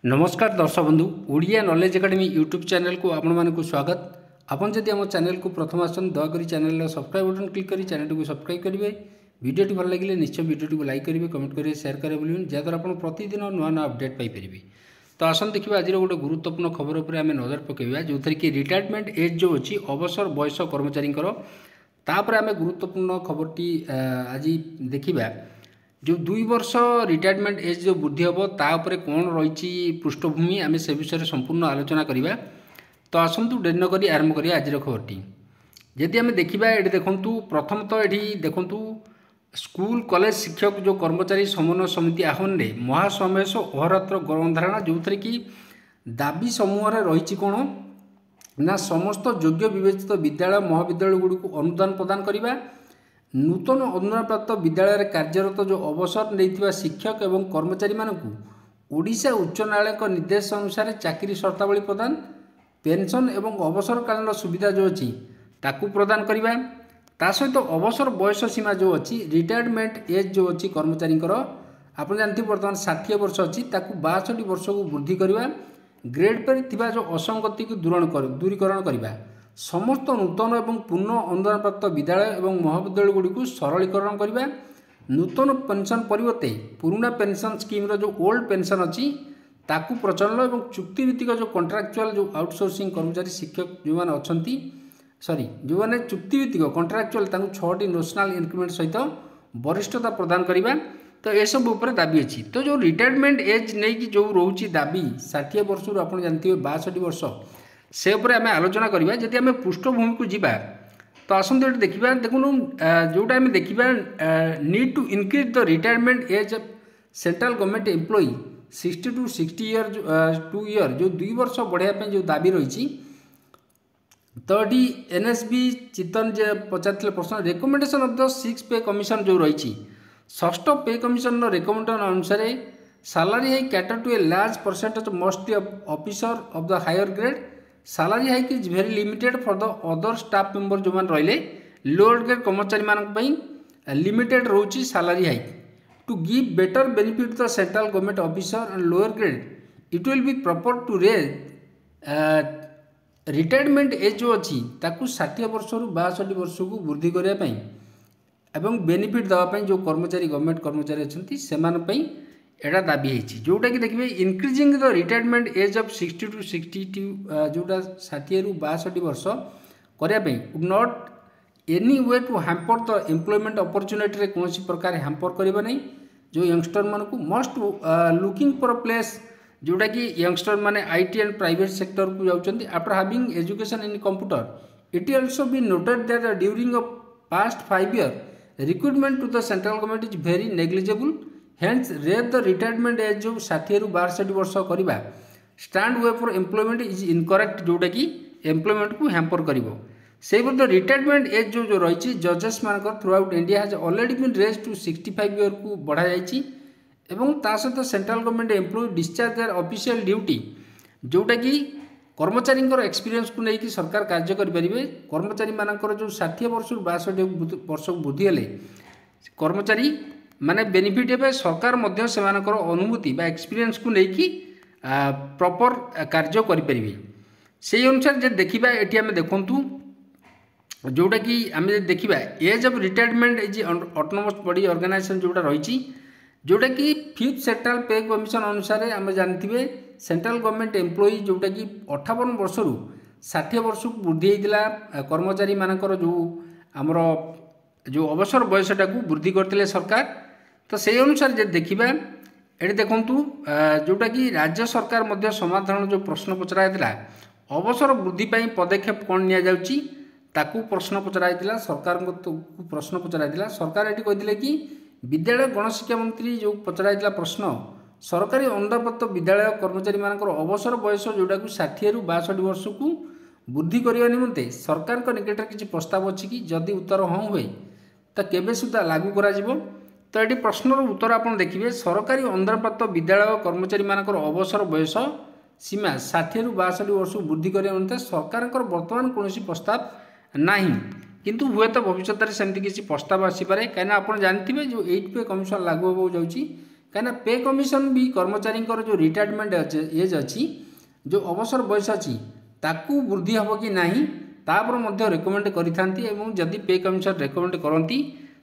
नमस्कार दर्शक बंधु Odia knowledge academy YouTube channel को आपण मानक स्वागत। आपन जदि आम चैनल को प्रथम आसन दयाकोरी चैनल सब्सक्राइब बटन क्लिक करी चैनल को सब्सक्राइब करेंगे। वीडियो भल लगे निश्चय वीडियो को लाइक करेंगे, कमेंट करेंगे, शेयर करेंगे बोलिए जहाँद्वारा आप प्रतिदिन नुआ नुआ अपडेट पाइपर। तो आसन देखिए आज गोटे गुरुत्वपूर्ण खबर पर आम नजर पकड़ा जो थी कि रिटायरमेंट एज जो अच्छी अवसर बयस कर्मचारी आम गुरुत्वपूर्ण खबरटी आज देखा जो 2 वर्ष रिटायरमेंट एज जो वृद्धि हम तापर कौन रही पृष्ठभूमि आम से विषय संपूर्ण आलोचना करवा। तो आसतु डेरी नक आरंभ करिया आज खबरटी। यदि आम देखा ये देखूँ प्रथमतः ये देखूँ स्कूल कॉलेज शिक्षक जो कर्मचारी समन्वय समिति आहवान में महासमावेश अहोरात्र गणधारणा जो थे कि दाबी समूह रही कौन ना समस्त योग्य विवेचित विद्यालय महाविद्यालय गुड़ी को अनुदान प्रदान करने, नूतन अनुदान प्राप्त विद्यालय कार्यरत जो अवसर नहीं शिक्षक एवं कर्मचारी मानकु ओडिशा उच्च न्यायालय निर्देश अनुसार चाकरी शर्तावली प्रदान, पेंशन एवं अवसरकालीन सुविधा जो अच्छी ताकू प्रदान करवा। ता सहित अवसर बयस सीमा जो अच्छी रिटायरमेंट एज जो अच्छी कर्मचारी आप जानते बर्तमान 60 वर्ष अच्छी 62 वर्ष को वृद्धि करवा। ग्रेड पर थिबा जो असंगति को दूरीकरण करवा, समस्त नूतन एवं पूर्ण अनुदान प्राप्त विद्यालय एवं महाविद्यालय गुड़ी को सरलीकरण करवा, नूतन पेंशन परिवर्ते पुराना पेंशन स्कीम जो ओल्ड पेंशन अच्छी ताकू प्रचलन एवं चुक्तिभित्तिक जो कॉन्ट्रैक्चुअल जो आउटसोर्सिंग कर्मचारी शिक्षक जो मैंने अच्छा जो मैंने चुक्तिभित्तिक कॉन्ट्रैक्चुअल 6टी नेशनल इंक्रीमेंट सहित वरिष्ठता प्रदान करवा। तो यह सब उपर दाबी अच्छी। तो जो रिटायरमेंट एज नहीं कि जो रोचे दाबी 60 वर्ष आप जानते 62 वर्ष से उपर आम आलोचना करवा। जदि आम पृष्ठभूमि को जीवा तो आसत ये देखा देखुन जोटा आम देखा need to increase the retirement age central government employee 60 to 60 year 2 year जो 2 वर्ष बढ़ाई जो दाबी रही। तो ये एनएसबी चितन जे पचार प्रश्न रेकमेंडेशन ऑफ द 6 पे कमिशन जो रही 6th पे कमिशन रेकमेंडेशन अनुसार salary hike cater to a large percentage most officer of the higher grade. Salary hike is very limited for the other staff member जो मैंने रहिले lower grade कर्मचारी मानी limited रोची salary hike to give better benefit the central government officer and lower grade it will be proper to raise retirement age जो अच्छी 60 वर्ष रु 62 वर्ष को वृद्धि करने एवं बेनिफिट देवाई जो कर्मचारी गवर्नमेंट कर्मचारी अच्छा से एटा दाबी है जोटा कि देखिए increasing the retirement age of 60 to 62 जोटा 60 रु 62 वर्ष करने would not any way to hamper the employment opportunity कौन प्रकार हैम्पर करबा नहीं। जो यंगस्टर मान को must looking for a place जोटा कि यंगस्टर माने आईटी एंड प्राइवेट सेक्टर को जाउछन्ती after having education in computer it also be noted that during a past 5 year recruitment to the central government is very negligible. Hence rate the retirement age जो 60 रु 62 वर्ष करवा stand way for employment is incorrect जोटा कि employment को hamper करिवो। से the retirement age जो रही जजेस मानकर throughout India has already been raise to 65 year को बढ़ा जाइए एवं ता सहित central government employ discharge their official duty जोटा कि कर्मचारी एक्सपीरियंस को लेकिन सरकार कार्य करेंगे। कर्मचारी मानकर जो 60 वर्ष 62 वर्ष को वृद्धि हेले कर्मचारी माने बेनिफिट हे सरकार मध्य से अनुभूति बा एक्सपीरियंस को लेकिन प्रॉपर कार्य करेंगे। से अनुसार जे देखा ये आम देखूँ जोटा कि आम देखा age of retirement is autonomous body organisation जोटा रही जोटा कि 5th सेंट्रल पे कमिशन अनुसार आम जानते सेंट्रल गवर्नमेंट एम्प्लॉई जोटा कि 58 वर्ष रु 60 वर्ष को वृद्धि होता कर्मचारी मानकर जो आमर जो अवसर बयसटा को वृद्धि करते सरकार। तो से अनुसार जे देखा ये देखूँ जोटा कि राज्य सरकार मध्य समाधान जो प्रश्न पचराइला अवसर वृद्धि पदक्षेप कौन नि जाउची ताकू प्रश्न पचराइला सरकार को प्रश्न पचराइला। सरकार ये कहते कि विद्यालय गणशिक्षा मंत्री जो पचराइला प्रश्न सरकारी अनुदानप्राप्त विद्यालय कर्मचारी मानकर अवसर बयस जोटा कि 60 रु 62 वर्ष को वृद्धि करने निमंते सरकार को निकट किसी प्रस्ताव अच्छी कि जदि उत्तर हाँ हुए तो केबे सुधा लागू करा जिवो। तो ये प्रश्नर उत्तर आप देखिए सरकारी अनुदानप्राप्त विद्यालय कर्मचारी मानकर अवसर बयस सीमा 60 रु 62 वर्ष को वृद्धि करने निमंते सरकार बर्तमान कौन प्रस्ताव नहीं, किंतु हुए तो भविष्य में सेमती किसी प्रस्ताव आसीपे कहीं आप जानते जो 8 पे कमिशन लागू हो जाऊँगी कहीं पे कमिशन भी कर्मचारी जो रिटायरमेंट एज अच्छी जो अवसर बयस अच्छी ताकू वृद्धि हम कि नहीं तापर रेकमेंड करी पे कमिशन रेकमेंड करती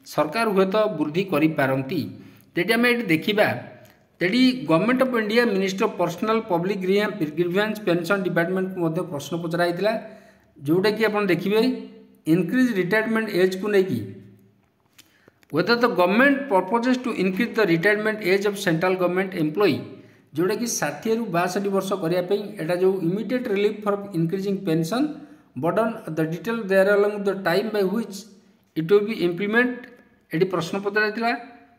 सरकार हुए तो वृद्धि करिपारती। जेटी आम ये देखा तेटी government of India minister of personnel public grievance pension department को प्रश्न पचराई जोटा कि आप देखिए इनक्रीज रिटायरमेंट एज को लेकिन whether the government purposes to increase the retirement age of central government employee जोटा कि 60 रु 62 वर्ष करने एटा जो immediate relief for increasing pension burden the detail there along the time by which it will be implement eighty प्रश्न पचरा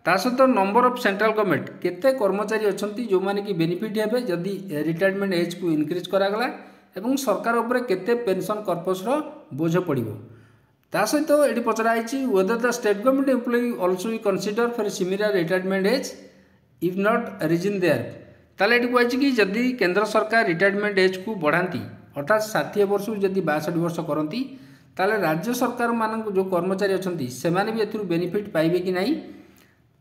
ता सहित नंबर ऑफ सेंट्रल गवर्नमेंट केते कर्मचारी अच्छा जो मैंने कि बेनिफिट हे जदि रिटायरमेंट एज को इनक्रीज करागला एवं सरकार उपर केते पेंशन कर्पस बोझ पड़ो ता सहित ये पचराई whether the state government employee also be consider for similar retirement age if not reason there ताले ये कही कि जदि केंद्र सरकार रिटायरमेंट एज को बढ़ाती अर्थात 60 वर्ष जदि 62 वर्ष करती ताले राज्य सरकार मान जो कर्मचारी अच्छा से भी बेनिफिट पाइबे कि नहीं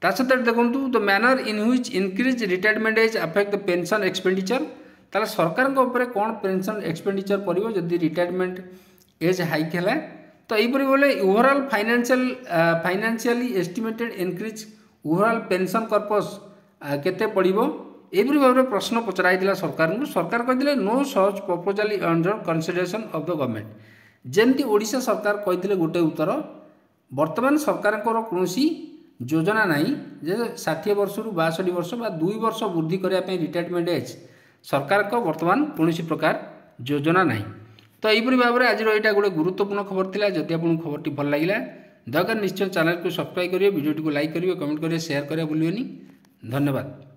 ता सहित देखूँ the manner in which increase retirement age affect the pension expenditure ताले सरकार उपर कौन पेंशन एक्सपेंडिचर पड़ो जदि रिटायरमेंट एज हाइक है तो यहीपरि बोले overall financially estimated increase overall pension corpus केते पड़ो यहीपरि भाव में प्रश्न पचराई सरकार को सरकार कहते no such proposal under consideration of the government जमती ओडिशा सरकार कहते गोटे उत्तर वर्तमान सरकार कौन योजना नहीं जे 60 वर्ष रु 62 वर्ष बा 2 वर्ष वृद्धि करने रिटायरमेंट एज सरकार को वर्तमान कौन प्रकार योजना नहीं। तो यहीपरि भाव में आज यहाँ गोटे गुरुत्वपूर्ण खबर था जदि आपको खबर भल लगे दयाकर निश्चय चैनल को सब्सक्राइब करेंगे वीडियो को लाइक करेंगे कमेंट करेंगे शेयर करेंगे भूलिए। धन्यवाद।